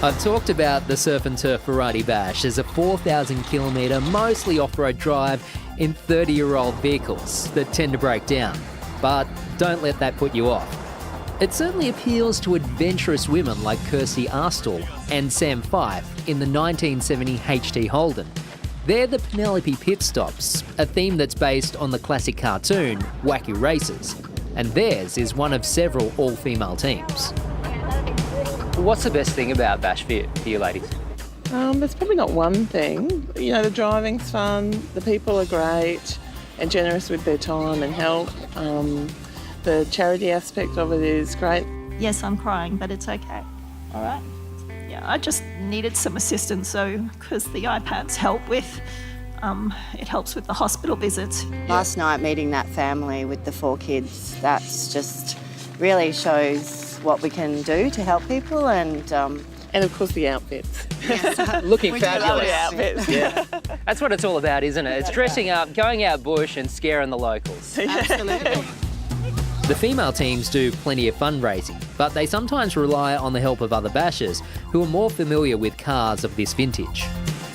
I've talked about the Surf and Turf Variety Bash as a 4,000 kilometre, mostly off-road drive in 30-year-old vehicles that tend to break down. But don't let that put you off. It certainly appeals to adventurous women like Kirsty Arstal and Sam Fife in the 1970 HT Holden. They're the Penelope Pit Stops, a theme that's based on the classic cartoon Wacky Races. And theirs is one of several all-female teams. What's the best thing about Bash for you ladies? There's probably not one thing. You know, the driving's fun, the people are great and generous with their time and help. The charity aspect of it is great. Yes, I'm crying, but it's okay. All right? Yeah, I just needed some assistance, because the iPads help with, it helps with the hospital visits. Last night, meeting that family with the 4 kids, that's just really shows what we can do to help people and of course the outfits. yes, Looking We fabulous. do love the outfits. Yeah. That's what it's all about, isn't it? It's dressing up, going out bush and scaring the locals. absolutely. The female teams do plenty of fundraising, but they sometimes rely on the help of other bashers who are more familiar with cars of this vintage.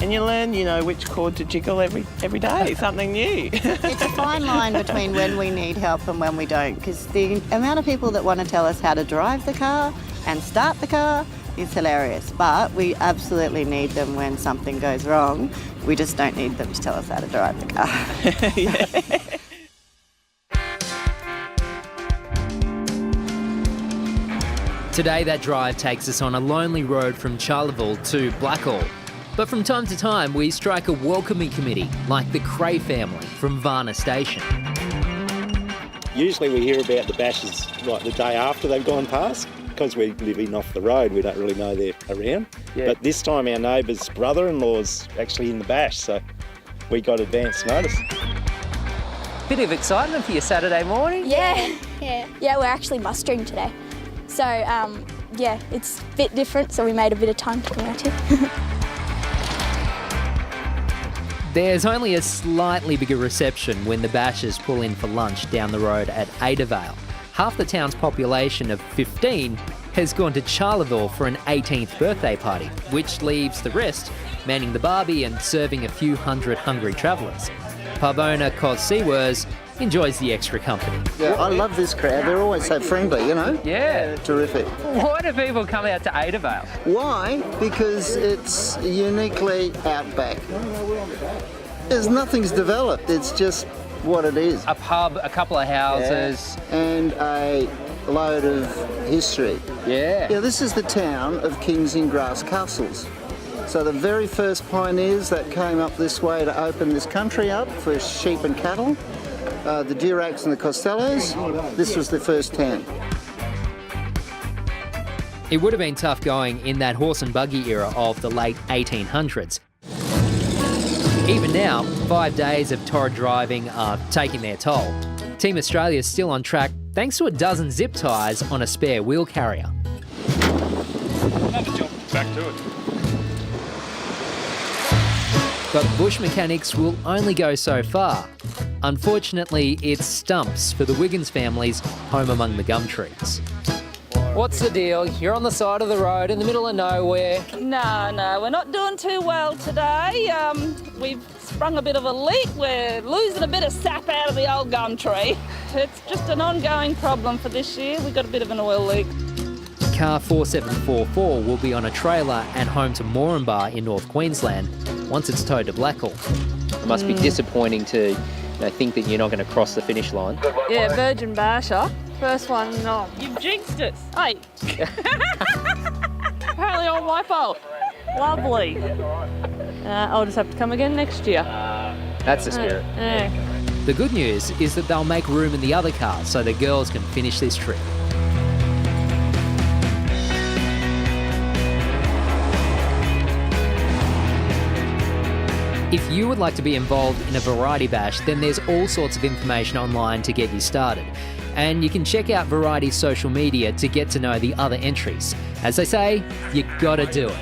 And you learn, which chord to jiggle every day, something new. It's a fine line between when we need help and when we don't, because the amount of people that want to tell us how to drive the car and start the car is hilarious, but we absolutely need them when something goes wrong. We just don't need them to tell us how to drive the car. Yeah. Today that drive takes us on a lonely road from Charleville to Blackall. But from time to time we strike a welcoming committee, like the Cray family from Varna Station. Usually we hear about the bashes like the day after they've gone past. Because we live in off the road, we don't really know they're around. Yeah. But this time our neighbour's brother-in-law's actually in the bash, so we got advance notice. Bit of excitement for your Saturday morning? Yeah, we're actually mustering today. So, it's a bit different, so we made a bit of time to come out here. There's only a slightly bigger reception when the bashers pull in for lunch down the road at Adavale. Half the town's population of 15 has gone to Charleville for an 18th birthday party, which leaves the rest manning the barbie and serving a few hundred hungry travellers. Pub owner Cos Seawers enjoys the extra company. Yeah, I love this crowd. They're always so friendly, Yeah. Terrific. Why do people come out to Adavale? Why? Because it's uniquely outback. Nothing's developed. It's just what it is. A pub, a couple of houses. And a load of history. Yeah. Yeah, this is the town of Kings in Grass Castles. So the very first pioneers that came up this way to open this country up for sheep and cattle, the Duracs and the Costellos, this was the first town. It would have been tough going in that horse and buggy era of the late 1800s. Even now, 5 days of torrid driving are taking their toll. Team Australia is still on track thanks to a dozen zip ties on a spare wheel carrier. Back to it. But bush mechanics will only go so far. Unfortunately, it's stumps for the Wiggins families home among the gum trees. What's the deal? You're on the side of the road in the middle of nowhere. No, we're not doing too well today. We've sprung a bit of a leak. We're losing a bit of sap out of the old gum tree. It's just an ongoing problem for this year. We've got a bit of an oil leak. Car 4744 will be on a trailer and home to Moranbah in North Queensland once it's towed to Blackall. It must be disappointing to think that you're not going to cross the finish line. Yeah, Virgin Basher. First one, no. You've jinxed us. Hey. Apparently all my fault. Lovely. I'll just have to come again next year. That's the spirit. Yeah. The good news is that they'll make room in the other cars so the girls can finish this trip. If you would like to be involved in a variety bash, then there's all sorts of information online to get you started. And you can check out Variety's social media to get to know the other entries. As they say, you gotta do it.